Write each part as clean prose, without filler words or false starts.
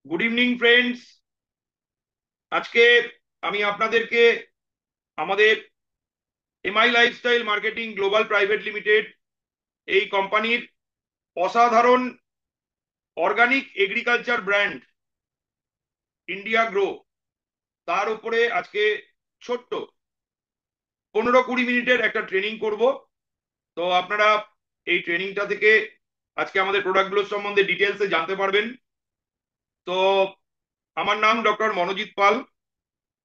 Good evening friends. আজকে আমি আপনাদেরকে আমাদের MI lifestyle marketing global private limited এই কোম্পানির অসাধারণ organic agriculture brand India grow তার উপরে আজকে ছোট্ট 15-20 মিনিটের একটা ট্রেনিং করব। তো আপনারা এই ট্রেনিংটা থেকে আজকে আমাদের প্রোডাক্টগুলোর সম্বন্ধে ডিটেলসে জানতে পারবেন। তো আমার নাম ডক্টর মনোজিৎ পাল।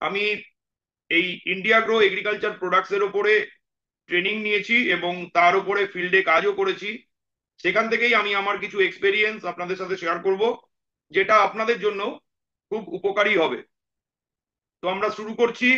আমি এই ইন্ডিয়া গ্রো এগ্রিকালচার প্রোডাক্টস এর উপরে ট্রেনিং নিয়েছি এবং তার উপরে ফিল্ডে কাজও করেছি। সেখান থেকেই আমি আমার কিছু এক্সপেরিয়েন্স আপনাদের সাথে শেয়ার করব, যেটা আপনাদের জন্য খুব উপকারী হবে। তো আমরা শুরু করছি।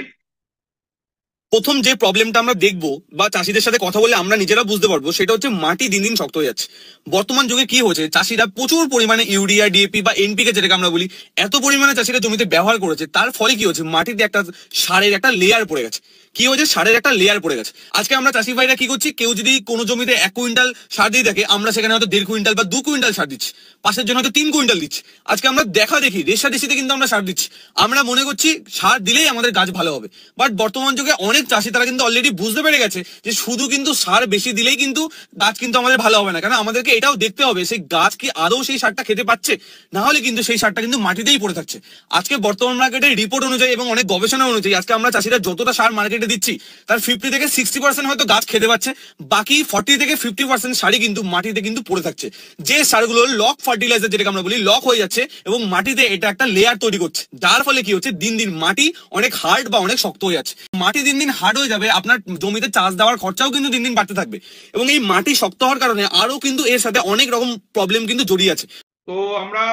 প্রথম যে প্রবলেমটা আমরা দেখবো বা চাষিদের সাথে কথা বলে আমরা নিজেরা বুঝতে পারবো, সেটা হচ্ছে মাটি দিন দিন শক্ত হয়ে যাচ্ছে। বর্তমান যুগে কি হচ্ছে, চাষিরা প্রচুর পরিমাণে ইউরিয়া, ডিএপি বা এনপিকে যেটাকে আমরা বলি, এত পরিমাণে চাষিরা জমিতে ব্যবহার করেছে। তার ফলে কি হচ্ছে, মাটিতে একটা সারের একটা লেয়ার পড়ে গেছে। কি হয়েছে, সারের একটা লেয়ার পড়ে গেছে। আজকে আমরা চাষি ভাইরা কি করছি, কেউ যদি কোনো জমিতে 1 কুইন্টাল সার দিয়ে থাকে, আমরা সেখানে হয়তো 1.5 কুইন্টাল বা 2 কুইন্টাল সার দিচ্ছি। পাশের জন্য হয়তো 3 কুইন্টাল দিচ্ছি। আজকে আমরা দেখা দেখি রেষারেষিতে কিন্তু আমরা সার দিচ্ছি। আমরা মনে করছি সার দিলেই আমাদের গাছ ভালো হবে। বাট বর্তমান যুগে অনেক চাষি তারা কিন্তু অলরেডি বুঝতে পেরে গেছে যে শুধু কিন্তু সার বেশি দিলেই কিন্তু গাছ কিন্তু আমাদের ভালো হবে না। কারণ আমাদেরকে এটাও দেখতে হবে সেই গাছ কি আদৌ সেই সারটা খেতে পাচ্ছে, না হলে কিন্তু সেই সারটা কিন্তু মাটিতেই পড়ে থাকছে। আজকে বর্তমান মার্কেটের রিপোর্ট অনুযায়ী এবং অনেক গবেষণা অনুযায়ী আজকে আমরা চাষিরা যতটা সার মার্কেটে দিচ্ছি, তার 50 থেকে 60% হয়তো গাছ খেতে পাচ্ছে। বাকি 40 থেকে 50% সারই কিন্তু মাটিতে কিন্তু পড়ে থাকছে। যে সারগুলো লক ফার্টিলাইজার যেটাকে আমরা বলি, লক হয়ে যাচ্ছে এবং মাটিতে এটা একটা লেয়ার তৈরি করছে, যার ফলে কি হচ্ছে, দিন দিন মাটি অনেক হার্ড বা অনেক শক্ত হয়ে যাচ্ছে। মাটি দিন দিন হার্ড হয়ে যাবে, আপনার জমিতে চাষ দেওয়ার খরচাও কিন্তু দিন দিন বাড়তে থাকবে। এবং এই মাটি শক্ত হওয়ার কারণে আরো কিন্তু এর সাথে অনেক রকম প্রবলেম কিন্তু জড়িয়ে আছে। তো আমরা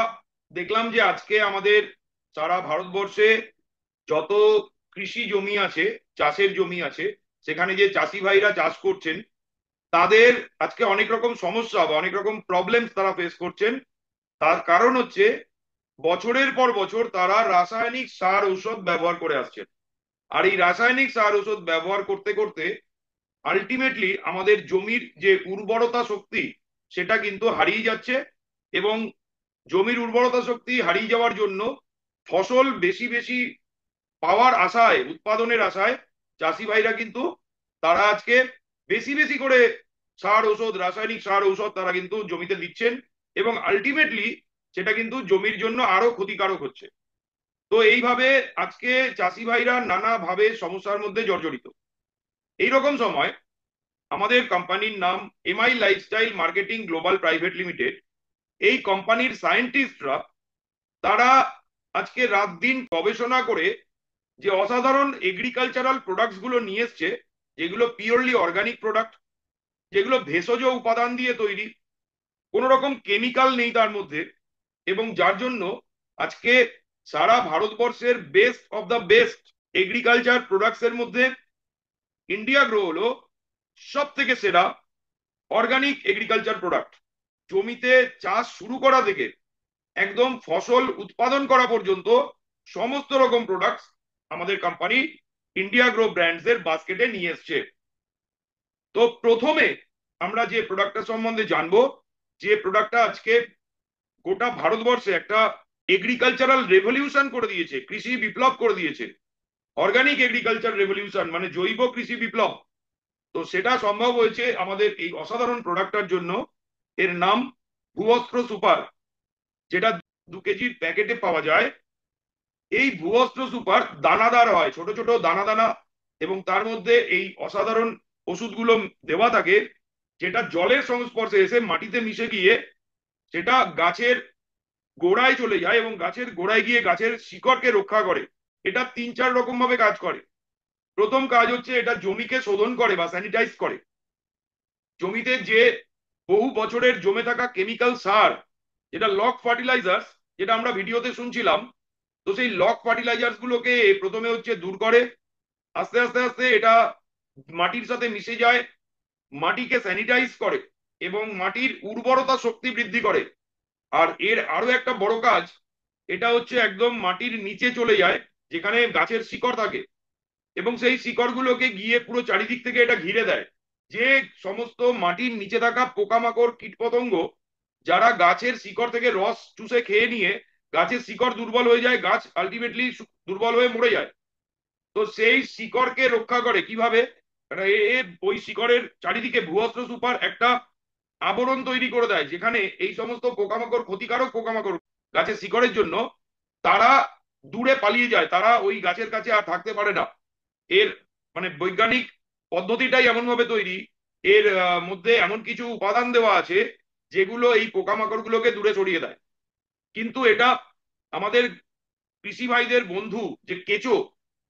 দেখলাম যে আজকে আমাদের সারা ভারতবর্ষে যত কৃষি জমি আছে, চাষের জমি আছে, সেখানে যে চাষি ভাইরা চাষ করছেন, তাদের আজকে অনেক রকম সমস্যা বা অনেক রকম প্রবলেম তারা ফেস করছেন। তার কারণ হচ্ছে বছরের পর বছর তারা রাসায়নিক সার ঔষধ ব্যবহার করে আসছেন। আর এই রাসায়নিক সার ঔষধ ব্যবহার করতে করতে আলটিমেটলি আমাদের জমির যে উর্বরতা শক্তি, সেটা কিন্তু হারিয়ে যাচ্ছে। এবং জমির উর্বরতা শক্তি হারিয়ে যাওয়ার জন্য ফসল বেশি বেশি পাওয়ার আশায়, উৎপাদনের আশায় চাষি ভাইরা কিন্তু তারা আজকে বেশি বেশি করে সার ঔষধ, রাসায়নিক সার ঔষধ তারা কিন্তু জমিতে দিচ্ছেন। এবং আলটিমেটলি সেটা কিন্তু জমির জন্য আরো ক্ষতিকারক হচ্ছে। তো এইভাবে আজকে চাষি ভাইরা নানাভাবে সমস্যার মধ্যে জর্জরিত। এইরকম সময় আমাদের কোম্পানির নাম MI lifestyle marketing global private limited, এই কোম্পানির সায়েন্টিস্টরা তারা আজকে রাত দিন গবেষণা করে যে অসাধারণ এগ্রিকালচারাল প্রোডাক্টস গুলো নিয়ে এসছে, যেগুলো পিওরলি অর্গানিক প্রোডাক্ট, যেগুলো ভেষজ উপাদান দিয়ে তৈরি, কোন রকম কেমিক্যাল নেই তার মধ্যে, এবং যার জন্য আজকে সারা ভারতবর্ষের best of the best agriculture products এর মধ্যে ইন্ডিয়া গ্রো হলো সব থেকে সেরা অর্গানিক এগ্রিকালচার প্রোডাক্ট। জমিতে চাষ শুরু করা থেকে একদম ফসল উৎপাদন করা পর্যন্ত সমস্ত রকম প্রোডাক্টস আমাদের কোম্পানি ইন্ডিয়া গ্রো ব্র্যান্ডস এর বাস্কেটে নিয়ে এসছে। তো প্রথমে আমরা যে প্রোডাক্টটা সম্বন্ধে জানবো, যে প্রোডাক্টটা আজকে গোটা ভারতবর্ষে একটা এগ্রিকালচারাল রেভলিউশন করে দিয়েছে, কৃষি বিপ্লব করে দিয়েছে, অর্গানিক এগ্রিকালচার রেভলিউশন মানে জৈব কৃষি বিপ্লব। তো সেটা সম্ভব হয়েছে আমাদের এই অসাধারণ প্রোডাক্টটার জন্য। এর নাম ভূবস্ত্র সুপার, যেটা 2 কেজির প্যাকেটে পাওয়া যায়। এই ভূবস্ত্র সুপার দানাদার হয়, ছোট ছোট দানা দানা, এবং তার মধ্যে এই অসাধারণ ওষুধগুলো দেওয়া থাকে, যেটা জলের সংস্পর্শে এসে মাটিতে মিশে গিয়ে সেটা গাছের গোড়ায় চলে যায় এবং গাছের গোড়ায় গিয়ে গাছের শিকড়কে রক্ষা করে। এটা 3-4 রকম ভাবে কাজ করে। প্রথম কাজ হচ্ছে এটা জমিকে শোধন করে বা স্যানিটাইজ করে। জমিতে যে বহু বছরের জমে থাকা কেমিক্যাল সার, যেটা লক ফার্টিলাইজার্স, যেটা আমরা ভিডিওতে শুনছিলাম, তো সেই লক ফার্টিলাইজার্স গুলোকে প্রথমে হচ্ছে দূর করে, আস্তে আস্তে আস্তে এটা মাটির সাথে মিশে যায়, মাটিকে স্যানিটাইজ করে এবং মাটির উর্বরতা শক্তি বৃদ্ধি করে। আর এর আরো একটা বড় কাজ, এটা হচ্ছে একদম মাটির নিচে চলে যায়, যেখানে গাছের শিকড় থাকে, এবং সেই শিকড়গুলোকে গিয়ে পুরো চারিদিক থেকে এটা ঘিরে দেয়। যে সমস্ত মাটির নিচে থাকা পোকামাকড়, কীটপতঙ্গ, যারা গাছের শিকড় থেকে রস চুষে খেয়ে নিয়ে গাছের শিকড় দুর্বল হয়ে যায়, গাছ আলটিমেটলি দুর্বল হয়ে মরে যায়। তো সেই শিকড়কে রক্ষা করে কিভাবে? ওই শিকড়ের চারিদিকে ভূবস্ত্র সুপার একটা আবরণ তৈরি করে দেয়, যেখানে এই সমস্ত পোকামাকড়, ক্ষতিকারক পোকামাকড় গাছের শিকড়ের জন্য তারা দূরে পালিয়ে যায়, তারা ওই গাছের কাছে আর থাকতে পারে না। এর মানে বৈজ্ঞানিক পদ্ধতিটাই এমন ভাবে তৈরি, এর মধ্যে এমন কিছু উপাদান দেওয়া আছে যেগুলো এই পোকামাকড় গুলোকে দূরে সরিয়ে দেয়। কিন্তু এটা আমাদের কৃষি ভাইদের বন্ধু যে কেঁচো,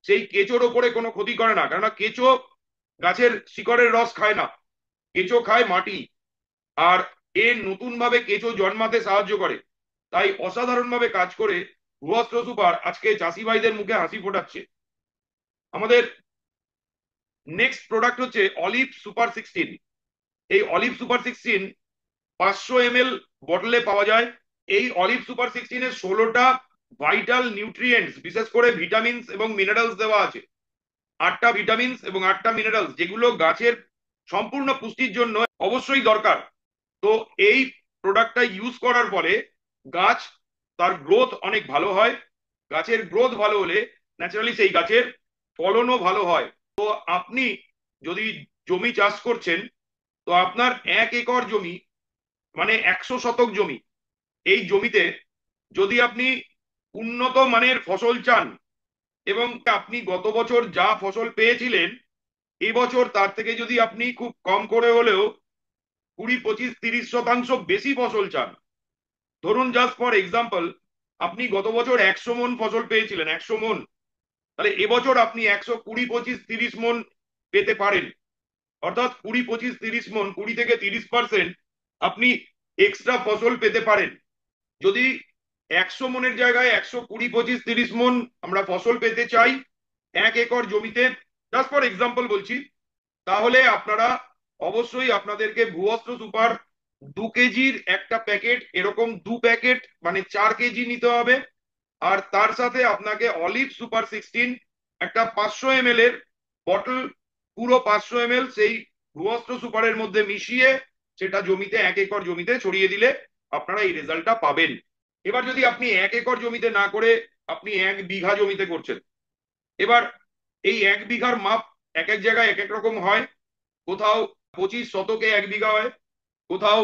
সেই কেঁচোর ওপরে কোনো ক্ষতি করে না, কেননা কেঁচো গাছের শিকড়ের রস খায় না, কেঁচো খায় মাটি। আর এর নতুন ভাবে কেঁচো জন্মাতে সাহায্য করে, তাই অসাধারণ ভাবে কাজ করে ভূবস্ত্র সুপার আজকে চাষি ভাইদের মুখে হাসি ফোটাচ্ছে। আমাদের নেক্সট প্রোডাক্ট হচ্ছে অলিভ সুপার 16। এই অলিভ সুপার 16 500 ml বটলে পাওয়া যায়। এই অলিভ সুপার 16 এর 16টা ভাইটাল নিউট্রিয়েন্টস, বিশেষ করে ভিটামিনস এবং মিনারেলস দেওয়া আছে। 8টা ভিটামিনস এবং 8টা মিনারেলস, যেগুলো গাছের সম্পূর্ণ পুষ্টির জন্য অবশ্যই দরকার। তো এই প্রোডাক্টটা ইউজ করার পরে গাছ, তার গ্রোথ অনেক ভালো হয়। গাছের গ্রোথ ভালো হলে ন্যাচারালি সেই গাছের ফলনও ভালো হয়। তো আপনি যদি জমি চাষ করছেন, তো আপনার 1 একর জমি মানে 100 শতক জমি, এই জমিতে যদি আপনি উন্নত মানের ফসল চান এবং আপনি গত বছর যা ফসল পেয়েছিলেন এবছর তার থেকে যদি আপনি খুব কম করে হলেও 20, 25, 30% বেশি ফসল চান, ধরুন জাস্ট ফর এক্সাম্পল আপনি গত বছর 100 মন ফসল পেয়েছিলেন, 100 মন, তাহলে এবছর আপনি 120, 20, 25, 30 মন পেতে পারেন। অর্থাৎ 20, 25, 30 মন, 20 থেকে 30% আপনি এক্সট্রা ফসল পেতে পারেন। যদি 100 মনের জায়গায় 120, 25, 30 মন আমরা ফসল পেতে চাই 1 একর জমিতে, জাস্ট ফর এক্সাম্পল বলছি, তাহলে আপনারা অবশ্যই আপনাদেরকে ভূবস্ত্র সুপার 2 কেজির একটা প্যাকেট, এরকম 2 প্যাকেট মানে 4 কেজি নিতে হবে। আর তার সাথে আপনাকে অলিভ সুপার 16 একটা 500 ml এর বটল, পুরো 500 ml সেই ভূবস্ত্র সুপারের মধ্যে মিশিয়ে সেটা জমিতে 1 একর জমিতে ছড়িয়ে দিলে আপনারা এই রেজাল্টটা পাবেন। এবার যদি আপনি 1 একর জমিতে না করে আপনি 1 বিঘা জমিতে করছেন, এবার এই 1 বিঘার মাপ এক এক জায়গায় এক এক রকম হয়। কোথাও 25 শতকে 1 বিঘা হয়, কোথাও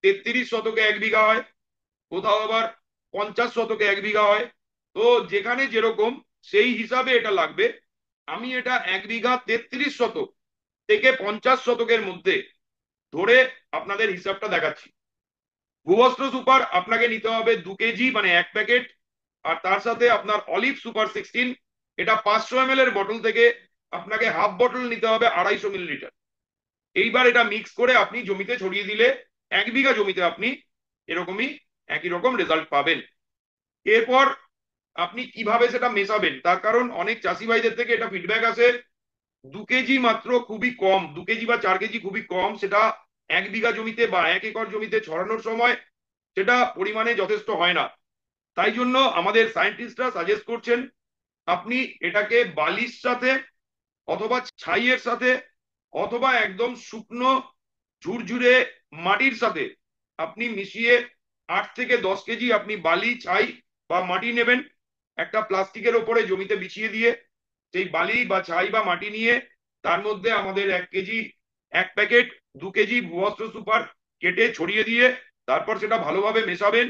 33 শতকে 1 বিঘা হয়, কোথাও আবার 50 শতকে 1 বিঘা হয়। তো যেখানে যেরকম সেই হিসাবে এটা লাগবে। আমি এটা 1 বিঘা 33 শতক থেকে 50 শতকের মধ্যে ধরে আপনাদের হিসাবটা দেখাচ্ছি। ভূবস্ত্র সুপার আপনাকে নিতে হবে 2 কেজি মানে 1 প্যাকেট, আর তার সাথে আপনার অলিভ সুপার 16, এটা 500 ml এর বটল থেকে আপনাকে হাফ বটল নিতে হবে 250 মিলিলিটার। এইবার এটা মিক্স করে আপনি জমিতে ছড়িয়ে দিলে 1 বিঘা জমিতে আপনি এরকমই একই রকম রেজাল্ট পাবেন। এরপর আপনি কিভাবে সেটা মেশাবেন, তার কারণ অনেক চাষি ভাইদের থেকে এটা ফিডব্যাক আসে 2 কেজি মাত্র খুবই কম, 2 কেজি বা 4 কেজি খুবই কম, সেটা 1 বিঘা জমিতে বা 1 একর জমিতে ছড়ানোর সময় সেটা পরিমাণে যথেষ্ট হয় না। তাই জন্য আমাদের সায়েন্টিস্টরা সাজেস্ট করছেন আপনি এটাকে বালির সাথে অথবা ছাইয়ের সাথে অথবা একদম শুকনো ঝুরঝুরে মাটির সাথে আপনি মিশিয়ে 8 থেকে 10 কেজি আপনি বালি, ছাই বা মাটি নেবেন, একটা প্লাস্টিকের ওপরে জমিতে বিছিয়ে দিয়ে সেই বালি বা ছাই বা মাটি নিয়ে তার মধ্যে আমাদের 1 কেজি 1 প্যাকেট 2 কেজি ভূবস্ত্র সুপার কেটে ছড়িয়ে দিয়ে তারপর সেটা ভালোভাবে মেশাবেন।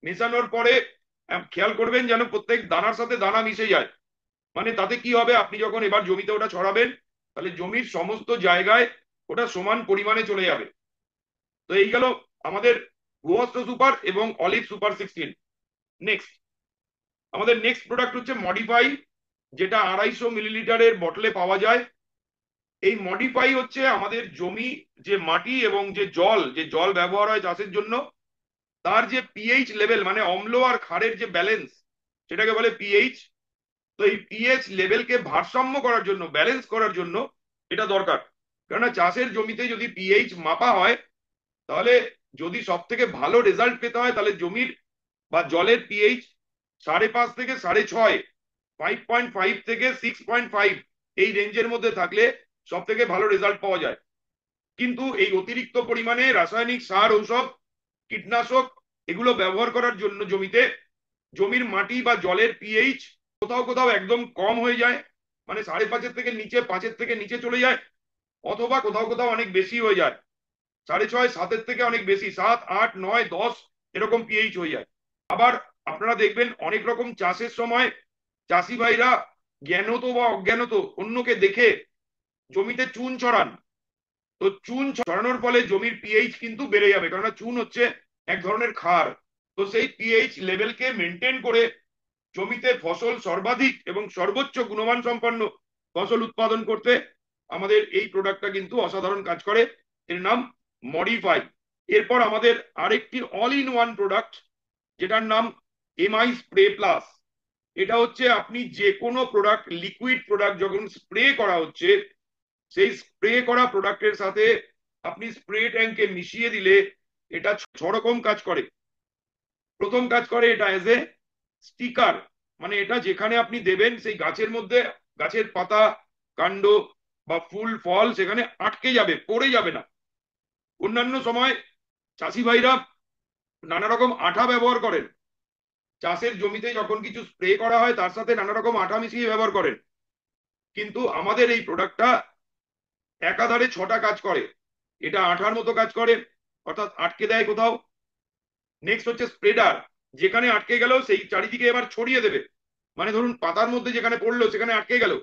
মেশানোর পরে খেয়াল করবেন যেন প্রত্যেক দানার সাথে দানা মিশে যায়। মানে তাতে কি হবে, আপনি যখন এবার জমিতে ওটা ছড়াবেন তাহলে জমির সমস্ত জায়গায় ওটা সমান পরিমাণে চলে যাবে। তো এই গেল আমাদের ভূবস্ত্র সুপার এবং অলিভ সুপার 16। নেক্সট আমাদের নেক্সট প্রোডাক্ট হচ্ছে মডিফাই, যেটা 250 মিলিলিটারের বটলে পাওয়া যায়। এই মডিফাই হচ্ছে আমাদের জমি, যে মাটি এবং যে জল ব্যবহার হয় চাষের জন্য, তার যে পিএইচ লেভেল মানে অম্ল আর ক্ষারের যে ব্যালেন্স, সেটাকে বলে পিএইচ। তো এই পিএইচ লেভেলকে ভারসাম্য করার জন্য, ব্যালেন্স করার জন্য এটা দরকার। কেননা চাষের জমিতে যদি পিএইচ মাপা হয়, তাহলে যদি সব থেকে ভালো রেজাল্ট পেতে হয় তাহলে জমির বা জলের পিএইচ 5.5 থেকে 6.5, 5.5 থেকে 6.5 এই রেঞ্জের মধ্যে থাকলে সব থেকে ভালো রেজাল্ট পাওয়া যায়। কিন্তু এই অতিরিক্ত পরিমাণে রাসায়নিক সার, ঔষধ, কীটনাশক এগুলো ব্যবহার করার জন্য জমিতে জমির মাটি বা জলের পিএইচ কোথাও কোথাও একদম কম হয়ে যায়, মানে 5.5 থেকে নিচে, 5 থেকে নিচে চলে যায়, অথবা কোথাও কোথাও অনেক বেশি হয়ে যায়, 6.5 7 থেকে অনেক বেশি, 7 8 9 10 এরকম পিএইচ হয়ে যায়। আবার আপনারা দেখবেন অনেক রকম চাষের সময় চাষি ভাইরা জ্ঞানত বা অজ্ঞানত অন্যকে দেখে জমিতে চুন ছড়ান। তো চুন ছড়ানোর ফলে জমির পিএইচ কিন্তু বেড়ে যাবে, কারণ চুন হচ্ছে এক ধরনের ক্ষার। তো সেই পিএইচ লেভেলকে মেনটেন করে জমিতে ফসল সর্বাধিক এবং সর্বোচ্চ গুণমান সম্পন্ন ফসল উৎপাদন করতে আমাদের এই প্রোডাক্টটা কিন্তু অসাধারণ কাজ করে। এর নাম মডিফাই। এরপর আমাদের আরেকটি অল ইন ওয়ান প্রোডাক্ট, যেটার নাম এমআই স্প্রে প্লাস। এটা হচ্ছে আপনি যে কোনো প্রোডাক্ট, লিকুইড প্রোডাক্ট যখন স্প্রে করা হচ্ছে, সেই স্প্রে করা প্রোডাক্টের সাথে আপনি স্প্রে ট্যাঙ্কে মিশিয়ে দিলে এটা 6 রকম কাজ করে। প্রথম কাজ করে এটা এজ এ স্টিকার, মানে এটা যেখানে আপনি দেবেন সেই গাছের মধ্যে, গাছের পাতা, কাণ্ড বা ফুল ফল সেখানে আটকে যাবে, পড়ে যাবে না। অন্যান্য সময় চাষি ভাইরা নানা রকম আঠা ব্যবহার করেন, চাষের জমিতে যখন কিছু স্প্রে করা হয় তার সাথে নানা রকম আঠা মিশিয়ে ব্যবহার করেন, কিন্তু আমাদের এই প্রোডাক্টটা একাধারে 6টা কাজ করে। এটা আঠার মতো কাজ করে, অর্থাৎ আটকে দেয় কোথাও। নেক্সট হচ্ছে স্প্রেডার, যেখানে আটকে গেল সেই চারিদিকে এবার ছড়িয়ে দেবে, মানে ধরুন পাতার মধ্যে যেখানে পড়লো সেখানে আটকে গেল,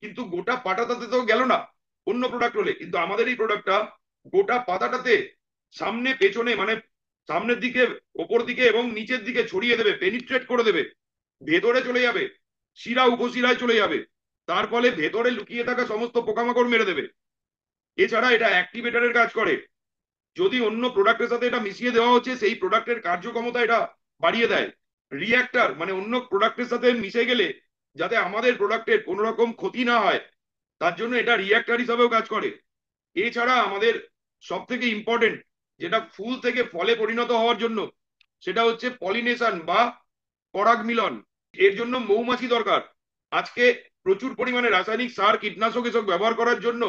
কিন্তু গোটা পাতাটাতে তো গেল না অন্য প্রোডাক্ট হলে, কিন্তু আমাদের এই প্রোডাক্টটা গোটা পাতাটাতে সামনে পেছনে, মানে সামনের দিকে, ওপর দিকে এবং নিচের দিকে ছড়িয়ে দেবে, পেনিট্রেট করে দেবে, ভেতরে চলে যাবে, শিরা উপশিরায় চলে যাবে, তার ফলে ভেতরে লুকিয়ে থাকা সমস্ত পোকামাকড় মেরে দেবে। এছাড়া এটা অ্যাক্টিভেটরের কাজ করে, যদি অন্য প্রোডাক্টের সাথে এটা মিশিয়ে দেওয়া হচ্ছে সেই প্রোডাক্টের কার্যক্ষমতা এটা বাড়িয়ে দেয়। রিঅ্যাক্টর, মানে অন্য প্রোডাক্টের সাথে মিশে গেলে যাতে আমাদের প্রোডাক্টের কোনো রকম ক্ষতি না হয় তার জন্য এটা রিঅ্যাক্টর হিসাবেও কাজ করে। এছাড়া আমাদের সব থেকে ইম্পর্টেন্ট, যেটা ফুল থেকে ফলে পরিণত হওয়ার জন্য, সেটা হচ্ছে পলিনেশন বা পরাগ মিলন। এর জন্য মৌমাছি দরকার। আজকে প্রচুর পরিমাণে রাসায়নিক সার, কীটনাশক এসব ব্যবহার করার জন্য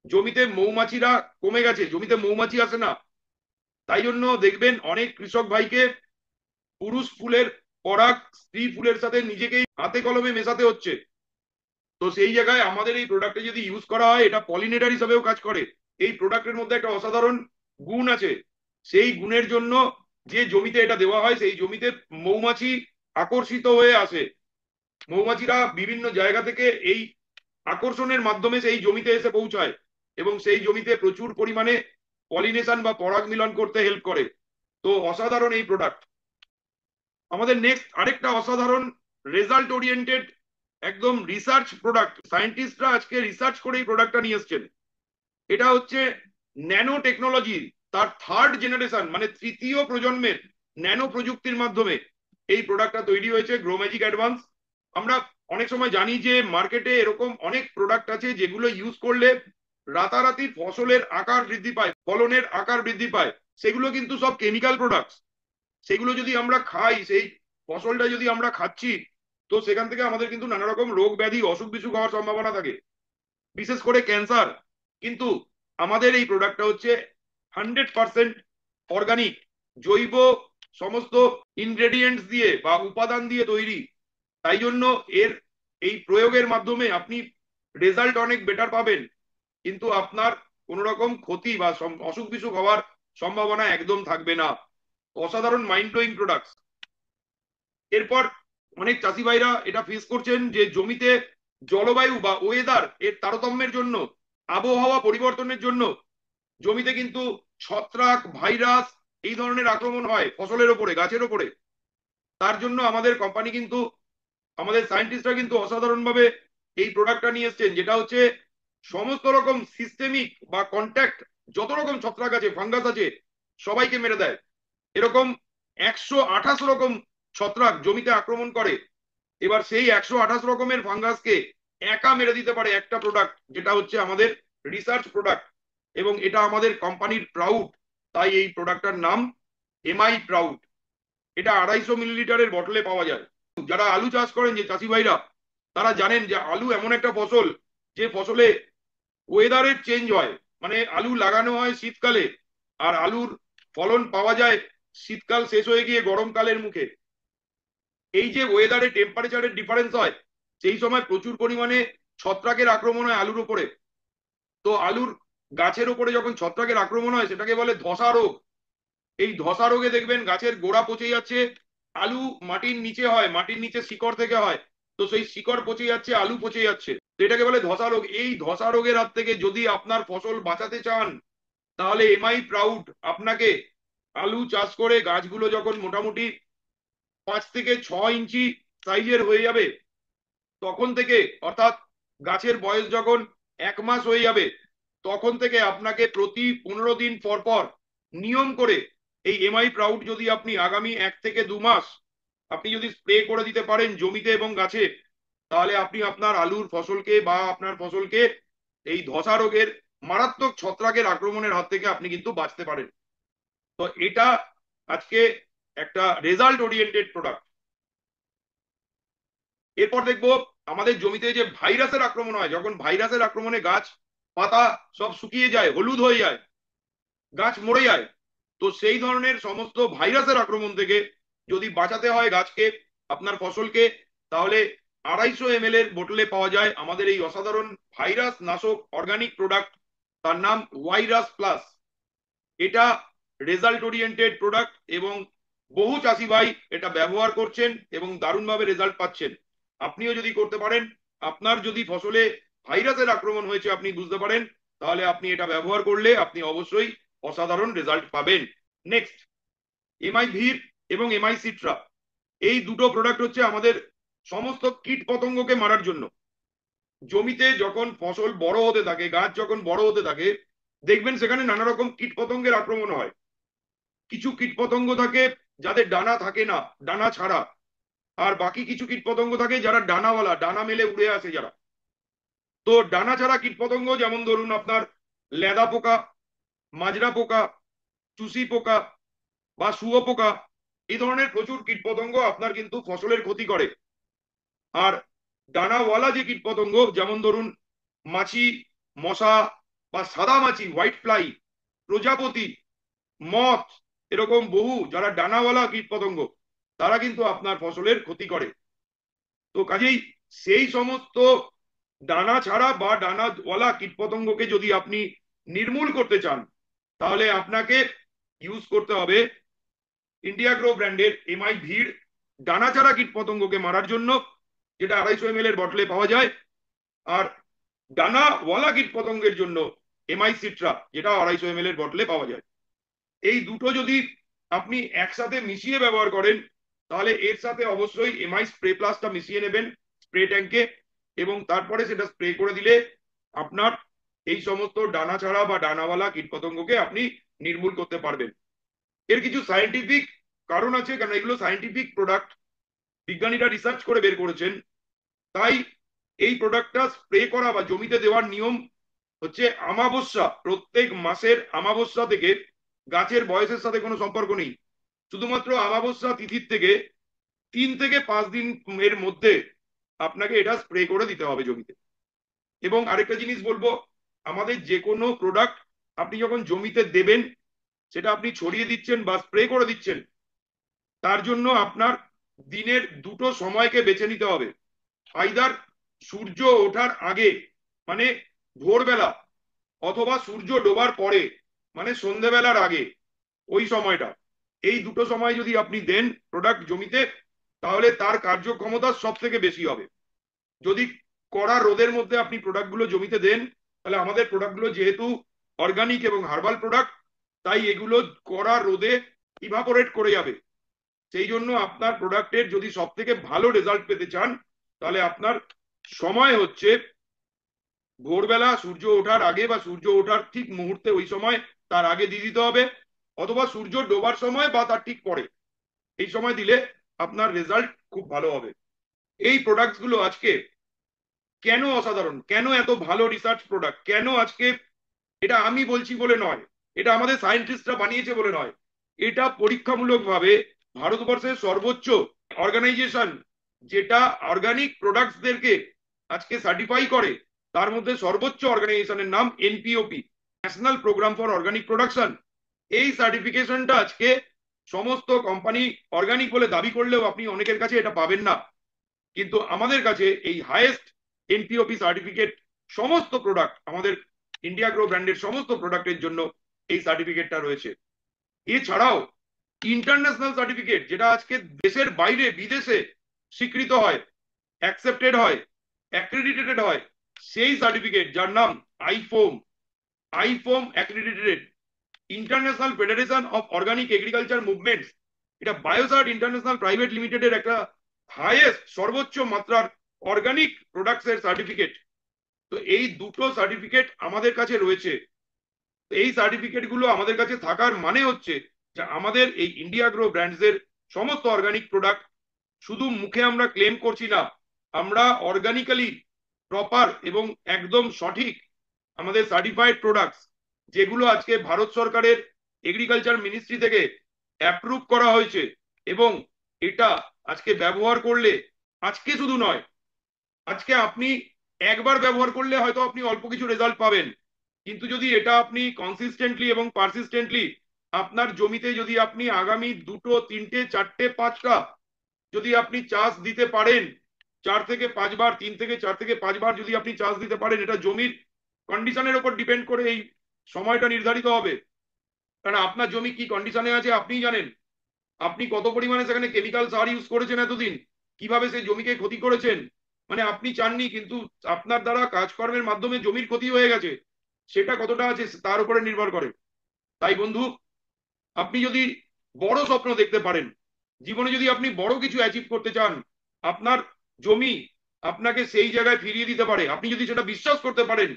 জমিতে মৌমাছিরা কমে গেছে, জমিতে মৌমাছি আসে না। তাই জন্য দেখবেন অনেক কৃষক ভাইকে পুরুষ ফুলের পরাগ স্ত্রী ফুলের সাথে নিজেকেই হাতে কলমে মেশাতে হচ্ছে। তো সেই জায়গায় আমাদের এই প্রোডাক্টে যদি ইউজ করা হয়, এটা পলিনেটার হিসাবেও কাজ করে। এই প্রোডাক্টের মধ্যে একটা অসাধারণ গুণ আছে, সেই গুণের জন্য যে জমিতে এটা দেওয়া হয় সেই জমিতে মৌমাছি আকর্ষিত হয়ে আসে। মৌমাছিরা বিভিন্ন জায়গা থেকে এই আকর্ষণের মাধ্যমে সেই জমিতে এসে পৌঁছায় এবং সেই জমিতে প্রচুর পরিমাণে পলিনেশন বা পরাগ মিলন করতে হেল্প করে। তো অসাধারণ এই প্রোডাক্ট। আমাদের নেক্সট আরেকটা অসাধারণ রেজাল্ট ওরিয়েন্টেড একদম রিসার্চ প্রোডাক্ট, সায়েন্টিস্টরা আজকে রিসার্চ করে এই প্রোডাক্টটা নিয়ে এসছেন। এটা হচ্ছে ন্যানো টেকনোলজি, তার থার্ড জেনারেশন, মানে তৃতীয় প্রজন্মের ন্যানো প্রযুক্তির মাধ্যমে এই প্রোডাক্টটা তৈরি হয়েছে, গ্রো ম্যাজিক অ্যাডভান্স। আমরা অনেক সময় জানি যে মার্কেটে এরকম অনেক প্রোডাক্ট আছে যেগুলো ইউজ করলে রাতারাতি ফসলের আকার বৃদ্ধি পায়, ফলনের আকার বৃদ্ধি পায়, সেগুলো কিন্তু সব কেমিক্যাল প্রোডাক্টস। সেগুলো যদি আমরা খাই, সেই ফসলটা যদি আমরা খাচ্ছি, তো সেখান থেকে আমাদের কিন্তু নানা রকম রোগ ব্যাধি, অসুখ বিসুখ হওয়ার সম্ভাবনা থাকে, বিশেষ করে ক্যান্সার। কিন্তু আমাদের এই প্রোডাক্টটা হচ্ছে 100% অর্গানিক, জৈব সমস্ত ইনগ্রেডিয়েন্টস দিয়ে বা উপাদান দিয়ে তৈরি। তাই জন্য এর এই প্রয়োগের মাধ্যমে আপনি রেজাল্ট অনেক বেটার পাবেন, কিন্তু আপনার কোন রকম ক্ষতি বা অসুখ বিসুখ হওয়ার সম্ভাবনা একদম থাকবে না। অসাধারণ মাইন্ড ব্লোয়িং প্রোডাক্ট। এরপর অনেক চাষি ভাইরা এটা ফেস করছেন যে জমিতে জলবায়ু বা ওয়েদার এর তারতম্যের জন্য, আবহাওয়া পরিবর্তনের জন্য জমিতে কিন্তু ছত্রাক, ভাইরাস এই ধরনের আক্রমণ হয় ফসলের ওপরে, গাছের ওপরে। তার জন্য আমাদের কোম্পানি কিন্তু, আমাদের সায়েন্টিস্টরা কিন্তু অসাধারণভাবে এই প্রোডাক্টটা নিয়ে এসছেন, যেটা হচ্ছে সমস্ত রকম সিস্টেমিক বা কন্ট্যাক্ট যত রকম ছত্রাক আছে, ফাঙ্গাস আছে, সবাইকে মেরে দেয়। এরকম 128 রকম ছত্রাক জমিতে আক্রমণ করে। এবার সেই 128 রকমের ফাঙ্গাসকে একা মেরে দিতে পারে একটা প্রোডাক্ট, যেটা হচ্ছে আমাদের রিসার্চ প্রোডাক্ট, এবং এটা আমাদের কোম্পানির প্রাউড। তাই এই প্রোডাক্টটার নাম এমআই প্রাউড। এটা 250 মিলিলিটারের বটলে পাওয়া যায়। যারা আলু চাষ করেন, যে চাষি ভাইরা, তারা জানেন যে আলু এমন একটা ফসল যে ফসলে ওয়েদারের চেঞ্জ হয়, মানে আলু লাগানো হয় শীতকালে আর আলুর ফলন পাওয়া যায় শীতকাল শেষ হয়ে গিয়ে গরমকালের মুখে। এই যে ওয়েদারে টেম্পারেচারের ডিফারেন্স হয়, সেই সময় প্রচুর পরিমাণে ছত্রাকের আক্রমণ হয় আলুর উপরে। তো আলুর গাছের উপরে যখন ছত্রাকের আক্রমণ হয় সেটাকে বলে ধসা রোগ। এই ধসা রোগে দেখবেন গাছের গোড়া পচে যাচ্ছে, আলু মাটির নিচে হয়, মাটির নিচে শিকড় থেকে হয়, তো সেই শিকড় পচে যাচ্ছে, আলু পচে যাচ্ছে, তো এটাকে বলে ধসা রোগ। এই ধসা রোগের হাত থেকে যদি আপনার ফসল বাঁচাতে চান, তাহলে এমআই প্রাউড আপনাকে আলু চাষ করে গাছগুলো যখন মোটামুটি 5 থেকে 6 ইঞ্চি সাইজের হয়ে যাবে, তখন থেকে, অর্থাৎ গাছের বয়স যখন 1 মাস হয়ে যাবে, তখন থেকে আপনাকে প্রতি 15 দিন পর পর নিয়ম করে এই এমআই প্রাউড যদি আপনি আগামী 1 থেকে 2 মাস আপনি যদি স্প্রে করে দিতে পারেন জমিতে এবং গাছে, তাহলে আপনি আপনার আলুর ফসলকে বা আপনার ফসলকে এই ধসা রোগের মারাত্মক ছত্রাকের আক্রমণের হাত থেকে আপনি কিন্তু বাঁচতে পারেন। তো এটা আজকে একটা রেজাল্ট ওরিয়েন্টেড প্রোডাক্ট। এরপর দেখবো আমাদের জমিতে যে ভাইরাসের আক্রমণ হয়, যখন ভাইরাসের আক্রমণে গাছ পাতা সব শুকিয়ে যায়, হলুদ হয়ে যায়, গাছ মরে যায়, তো সেই ধরনের সমস্ত ভাইরাসের আক্রমণ থেকে যদি বাঁচাতে হয় গাছকে, আপনার ফসলকে, তাহলে 250 ml এর বোতলে পাওয়া যায় আমাদের এই অসাধারণ ভাইরাস নাশক অর্গানিক প্রোডাক্ট, তার নাম ওয়াইরাস প্লাস। এটা রেজাল্ট ওরিয়েন্টেড প্রোডাক্ট এবং বহু চাষি ভাই এটা ব্যবহার করছেন এবং দারুণভাবে রেজাল্ট পাচ্ছেন। আপনিও যদি করতে পারেন, আপনার যদি ফসলে ভাইরাসের আক্রমণ হয়েছে আপনি বুঝতে পারেন, তাহলে আপনি এটা ব্যবহার করলে আপনি অবশ্যই অসাধারণ রেজাল্ট পাবেন। নেক্সট, এমআই ভির এবং এমআই সিট্রা, এই দুটো প্রোডাক্ট হচ্ছে আমাদের সমস্ত কীট পতঙ্গকে মারার জন্য। জমিতে যখন ফসল বড় হতে থাকে, গাছ যখন বড় হতে থাকে, দেখবেন সেখানে নানা রকম কীট পতঙ্গের আক্রমণ হয়। কিছু কীটপতঙ্গ থাকে যাদের ডানা থাকে না, ডানা ছাড়া, আর বাকি কিছু কীটপতঙ্গ থাকে যারা ডানাওয়ালা, ডানা মেলে উড়ে আসে যারা। তো ডানা ছাড়া কীটপতঙ্গ যেমন ধরুন আপনার লেদা পোকা, মাজরা পোকা, চুসি পোকা বা শুয়োপোকা, এই ধরনের প্রচুর কীটপতঙ্গ আপনার কিন্তু ফসলের ক্ষতি করে। আর ডানাওয়ালা যে কীটপতঙ্গ, যেমন ধরুন মাছি, মশা বা সাদা মাছি, হোয়াইট ফ্লাই, প্রজাপতি, মথ, এরকম বহু যারা ডানাওয়ালা কীটপতঙ্গ, তারা কিন্তু আপনার ফসলের ক্ষতি করে। তো কাজেই সেই সমস্ত ডানা ছাড়া বা ডানাওয়ালা কীটপতঙ্গকে যদি আপনি নির্মূল করতে চান, তাহলে আপনাকে ইউজ করতে হবে ইন্ডিয়া গ্রো ব্র্যান্ডের এমআই ভিড় ডানা ছাড়া কীটপতঙ্গকে মারার জন্য, যেটা 250 ml এর বটলে পাওয়া যায়। আর ডানাওয়ালা কীটপতঙ্গের জন্য এমআই সিট্রা, যেটা 250 ml এর বটলে পাওয়া যায়। এই দুটো যদি আপনি একসাথে মিশিয়ে ব্যবহার করেন, তাহলে এর সাথে অবশ্যই এমআই স্প্রে প্লাসটা মিশিয়ে নেবেন স্প্রে ট্যাঙ্কে, এবং তারপরে সেটা স্প্রে করে দিলে আপনার এই সমস্ত ডানা ছাড়া বা ডানাওয়ালা কীটপতঙ্গকে আপনি নির্মূল করতে পারবেন। এর কিছু সায়েন্টিফিক কারণ আছে, কারণ এগুলো সায়েন্টিফিক প্রোডাক্ট, বিজ্ঞানীরা রিসার্চ করে বের করেছেন। তাই এই প্রোডাক্টটা স্প্রে করা বা জমিতে দেওয়ার নিয়ম হচ্ছে আমাবস্যা, প্রত্যেক মাসের আমাবস্যা থেকে, গাছের বয়সের সাথে কোনো সম্পর্ক নেই, শুধুমাত্র আমাবস্যা তিথির থেকে 3 থেকে 5 দিন এর মধ্যে আপনাকে এটা স্প্রে করে দিতে হবে জমিতে। এবং আরেকটা জিনিস বলবো, আমাদের যে কোনো প্রোডাক্ট আপনি যখন জমিতে দেবেন, সেটা আপনি ছড়িয়ে দিচ্ছেন বা স্প্রে করে দিচ্ছেন, তার জন্য আপনার দিনের দুটো সময়কে বেছে নিতে হবে। আইদার সূর্য ওঠার আগে মানে ভোরবেলা, অথবা সূর্য ডোবার পরে মানে সন্ধেবেলার আগে, ওই সময়টা, এই দুটো সময় যদি আপনি দেন প্রোডাক্ট জমিতে, তাহলে তার কার্যক্ষমতা সব থেকে বেশি হবে। যদি কড়া রোদের মধ্যে আপনি প্রোডাক্টগুলো জমিতে দেন, তাহলে আমাদের প্রোডাক্টগুলো যেহেতু অর্গানিক এবং হার্বাল প্রোডাক্ট, তাই এগুলো কড়া রোদে ইভাপোরেট করে যাবে। সেই জন্য আপনার প্রোডাক্টের যদি সব থেকে ভালো রেজাল্ট পেতে চান, তাহলে আপনার সময় হচ্ছে ভোরবেলা সূর্য ওঠার আগে বা সূর্য ওঠার ঠিক মুহূর্তে, ওই সময় তার আগে দিয়ে দিতে হবে, অথবা সূর্য ডোবার সময় বা তার ঠিক পরে, এই সময় দিলে আপনার রেজাল্ট খুব ভালো হবে। এই প্রোডাক্ট গুলো আজকে কেন অসাধারণ, কেন এত ভালো রিসার্চ প্রোডাক্ট, কেন আজকে, এটা আমি বলছি বলে নয়, এটা আমাদের সায়েন্টিস্টরা বানিয়েছে বলে নয়, এটা পরীক্ষামূলকভাবে ভারতবর্ষের সর্বোচ্চ অর্গানাইজেশন যেটা অর্গানিক প্রোডাক্টসদেরকে আজকে সার্টিফাই করে, তার মধ্যে সর্বোচ্চ অর্গানাইজেশনের নাম NPOP, national program for organic production. এই সার্টিফিকেশনটা আজকে সমস্ত কোম্পানি অর্গানিক বলে দাবি করলেও আপনি অনেকের কাছে এটা পাবেন না। কিন্তু আমাদের কাছে এই হাইয়েস্ট এনপিওপি সার্টিফিকেট সমস্ত প্রোডাক্ট, আমাদের ইন্ডিয়া গ্রো ব্র্যান্ডের সমস্ত প্রোডাক্টের জন্য এই সার্টিফিকেটটা রয়েছে। এছাড়াও ইন্টারন্যাশনাল সার্টিফিকেট, যেটা আজকে দেশের বাইরে বিদেশে স্বীকৃত হয়, অ্যাকসেপ্টেড হয়, অ্যাক্রেডিটেড হয়, সেই সার্টিফিকেট যার নাম IFOAM, IFOAM accredited international federation of organic agriculture movements, এটা বায়োসার্ট ইন্টারন্যাশনাল প্রাইভেট লিমিটেডের একটা হাইয়েস্ট সর্বোচ্চ মাত্রার অর্গানিক প্রোডাক্টস এর সার্টিফিকেট। তো এই দুটো সার্টিফিকেট আমাদের কাছে রয়েছে। এই সার্টিফিকেট গুলো আমাদের কাছে থাকার মানে হচ্ছে যে আমাদের এই ইন্ডিয়া গ্রো ব্র্যান্ডস এর সমস্ত অর্গানিক প্রোডাক্ট শুধু মুখে আমরা ক্লেম করছি না, আমরা অর্গানিক্যালি প্রপার এবং একদম সঠিক আমাদের সার্টিফাইড প্রোডাক্টস, যেগুলো আজকে ভারত সরকারের এগ্রিকালচার মিনিস্ট্রি থেকে অ্যাপ্রুভ করা হয়েছে, এবং এটা আজকে ব্যবহার করলে, আজকে শুধু নয়, আজকে আপনি একবার ব্যবহার করলে হয়তো আপনি অল্প কিছু রেজাল্ট পাবেন, কিন্তু যদি এটা আপনি কনসিস্টেন্টলি এবং পারসিস্টেন্টলি আপনার জমিতে যদি আপনি আগামী দুটো তিনটে চারটে পাঁচটা যদি আপনি চাষ দিতে পারেন, 4 থেকে 5 বার, 3 থেকে 4 থেকে 5 বার যদি আপনি চাষ দিতে পারেন, এটা জমির কন্ডিশনের উপর ডিপেন্ড করে এই সময়টা নির্ধারিত হবে। কারণ আপনার জমি কি কন্ডিশনে আছে আপনিই জানেন, আপনি কত পরিমাণে সেখানে কেমিক্যাল সার ইউজ করেছেন এতদিন, কিভাবে সেই জমিকে ক্ষতি করেছেন, মানে আপনি চাননি কিন্তু আপনার দ্বারা কাজকর্মের মাধ্যমে জমির ক্ষতি হয়ে গেছে, সেটা কতটা আছে তার উপরে নির্ভর করে। তাই বন্ধু, আপনি যদি বড় স্বপ্ন দেখতে পারেন, জীবনে যদি আপনি বড় কিছু অ্যাচিভ করতে চান, আপনার জমি আপনাকে সেই জায়গায় ফিরিয়ে দিতে পারে, আপনি যদি সেটা বিশ্বাস করতে পারেন,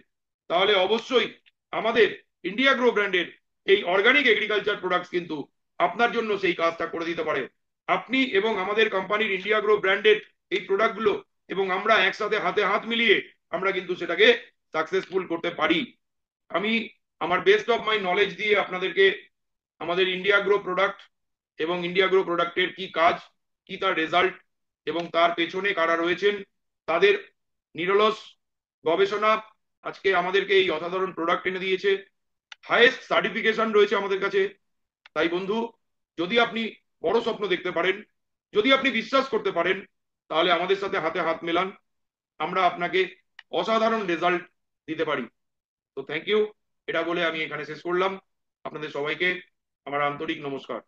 তাহলে অবশ্যই আমাদের ইন্ডিয়া গ্রো ব্র্যান্ডের এই অর্গানিক এগ্রিকালচার প্রোডাক্টস কিন্তু আপনার জন্য সেই কাজটা করে দিতে পারে। আপনি এবং আমাদের কোম্পানির ইন্ডিয়া গ্রো ব্র্যান্ডের এই প্রোডাক্টগুলো এবং আমরা একসাথে হাতে হাত মিলিয়ে আমরা কিন্তু সেটাকে সাকসেসফুল করতে পারি। আমি আমার বেস্ট অফ মাই নলেজ দিয়ে আপনাদেরকে আমাদের ইন্ডিয়া গ্রো প্রোডাক্ট এবং ইন্ডিয়া গ্রো প্রোডাক্টের কি কাজ, কি তার রেজাল্ট, এবং তার পেছনে কারা রয়েছেন, তাদের নিরলস গবেষণা আজকে আমাদেরকে এই অসাধারণ প্রোডাক্ট এনে দিয়েছে। হাইয়েস্ট সার্টিফিকেশন রয়েছে আমাদের কাছে। তাই বন্ধু, যদি আপনি বড় স্বপ্ন দেখতে পারেন, যদি আপনি বিশ্বাস করতে পারেন, তাহলে আমাদের সাথে হাতে হাত মেলান, আমরা আপনাকে অসাধারণ রেজাল্ট দিতে পারি। তো থ্যাংক ইউ, এটা বলে আমি এখানে শেষ করলাম। আপনাদের সবাইকে আমার আন্তরিক নমস্কার।